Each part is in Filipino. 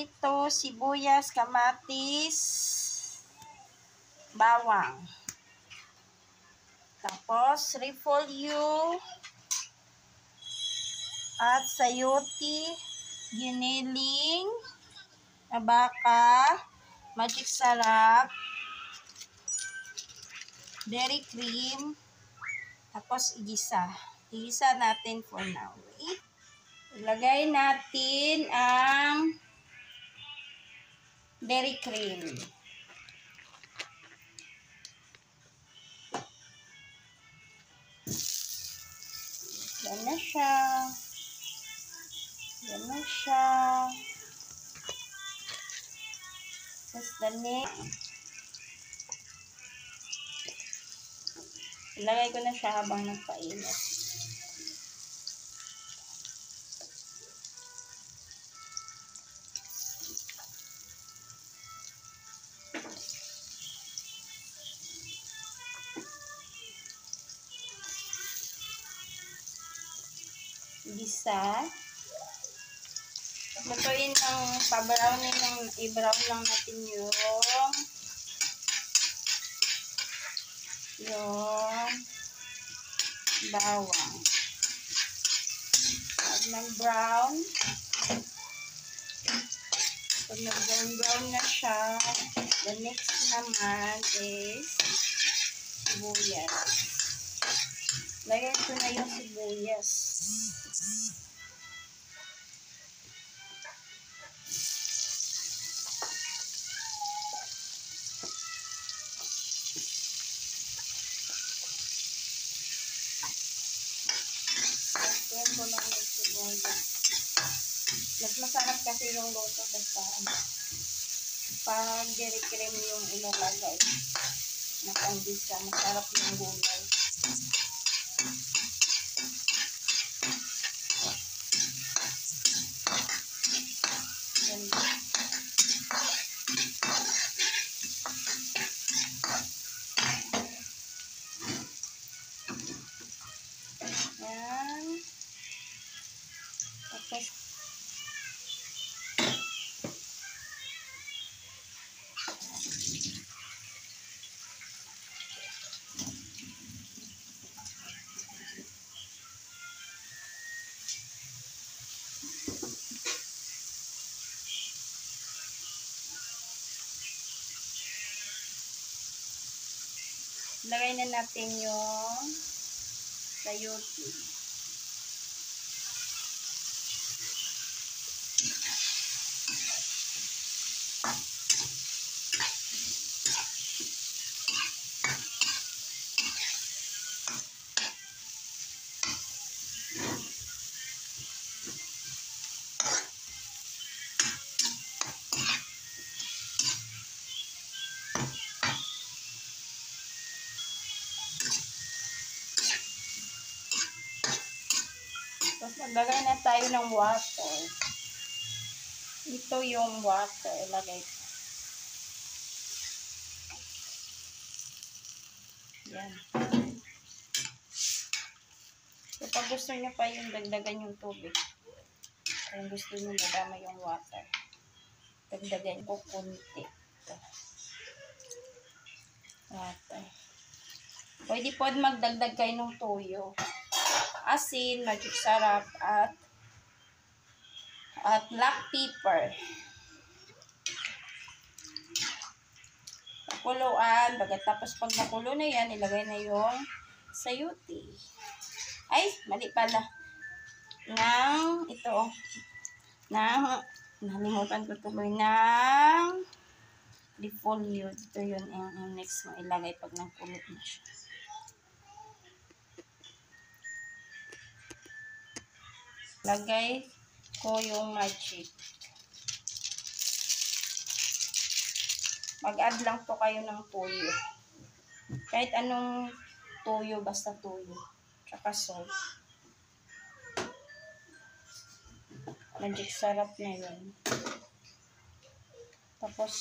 ito, sibuyas, kamatis, bawang. Tapos, repolyo, at sayote, giniling, na baka, magic sarap, dairy cream, tapos igisa. Igisa natin for now. Wait. Ilagay natin ang dairy cream. Yan na siya. Yan na siya. Tapos dali. Ilagay ko na siya habang nagpainit. Gisa. Lutuin ng pa-browning ng i-brown lang natin yung bawang. Pag nag-brown, pag nag-brown na siya, the next naman is sibuyas. Lagyan ko na yung sibuyas. Lagyan ko lang yung sibuyas. Mas masarap kasi yung luto basta pag dairy cream yung ilalagay na panggisa, masarap yung gulay. Yan. Tapos lagay na natin yung sayote. Tapos maglagay na tayo ng water. Ito yung water. Ilagay ko. Yan. So, pag gusto nyo pa yung dagdagan yung tubig. Kung gusto nyo madama yung water, dagdagan ko kunti. Ito. Water. Pwede po magdagdag kayo ng toyo. Asin, magic sarap, at black pepper. Pakuluan. Tapos pag nakulo na yan, ilagay na yung sayote. Ay, mali pala. Nalimutan ko tuloy ng repolyo. Ito yun yung next mo ilagay pag nagkulot na siya. Lagay ko yung magic. Mag-add lang po kayo ng toyo. Kahit anong toyo, basta toyo. Tsaka salt. Magic sarap na yun. Tapos,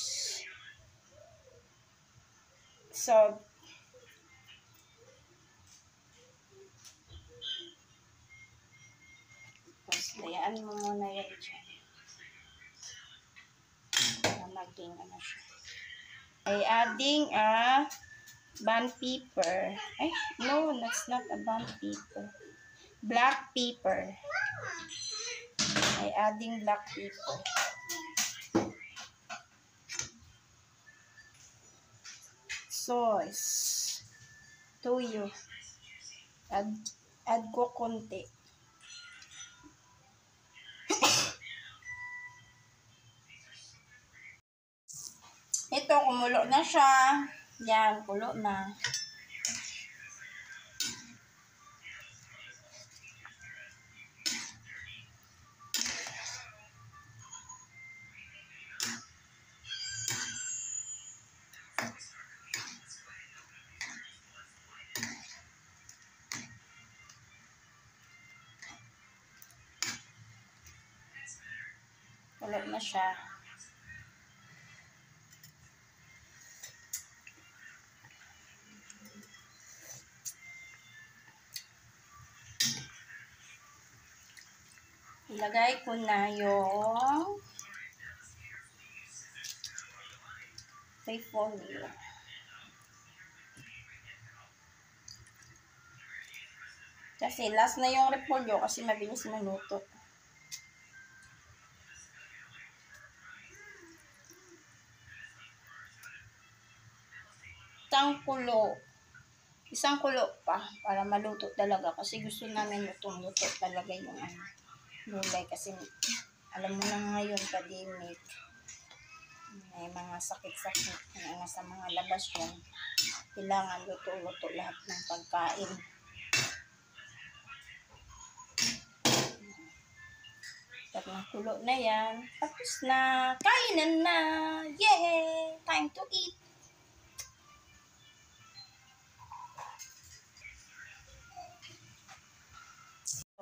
salt. Tapos, layaan mo muna yan dyan. maging ano siya. Ay adding a band pepper. Ay, no, that's not a band pepper. Black pepper. Ay adding black pepper. Sauce. Toyo. Add ko konti. Ito, kumulo na siya. Yan, kulo na. Kulo na siya. Ilagay ko na yung repolyo. Kasi last na yung repolyo kasi mabilis maluto. Isang kulo pa para maluto talaga kasi gusto namin lutong-luto talaga yung gulay kasi alam mo na ngayon pandemic may mga sakit-sakit na sa mga labas yan, kailangan luto-luto lahat ng pagkain. Pag nakulo na yan, tapos na, kainan na, yay! Time to eat!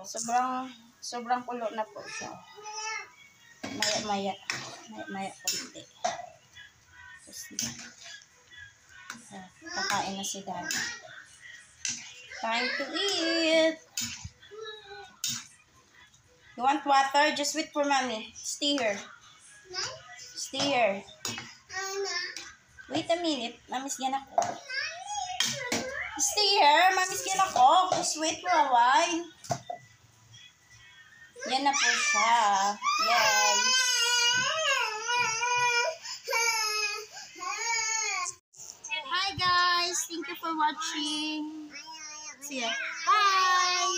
Sobrang kulo na po siya. Maya konti. Kakain na si Daddy. Time to eat. You want water? Just wait for mommy. Stay here. Stay here. Wait a minute. Mami's yan ako. Stay here. Mami's yan ako. Just wait for a while. Yan na po siya. Yes. Hi guys. Thank you for watching. See ya. Bye.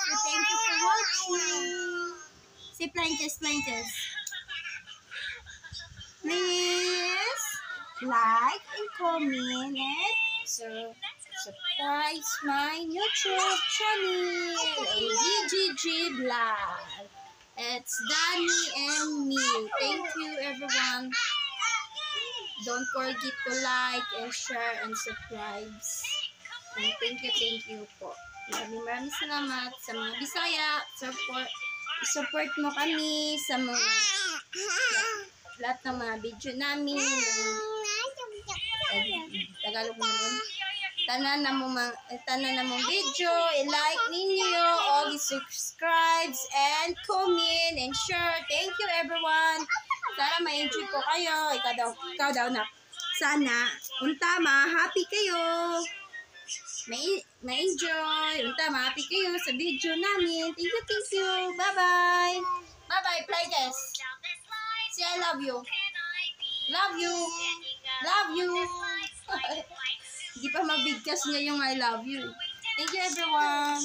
So thank you for watching. Say planches. Please like and comment and subscribe my YouTube channel, DGG Vlog. It's Danny and me. Thank you everyone. Don't forget to like and share and subscribe. And thank you po. Maraming salamat sa mga Bisaya. Support mo kami sa mga lahat ng mga video namin. Tagalog mo nun. Tanan na mong video, i-like ninyo, o i-subscribe, and comment, and share. Thank you everyone. Sana ma-enjoy po kayo. Ikaw daw na. Sana, happy kayo. Ma-enjoy. Ma-happy kayo sa video namin. Thank you. Bye-bye. Bye-bye, play this. Say I love you. Love you. Hindi pa mabigkas niya yung I love you. Thank you everyone.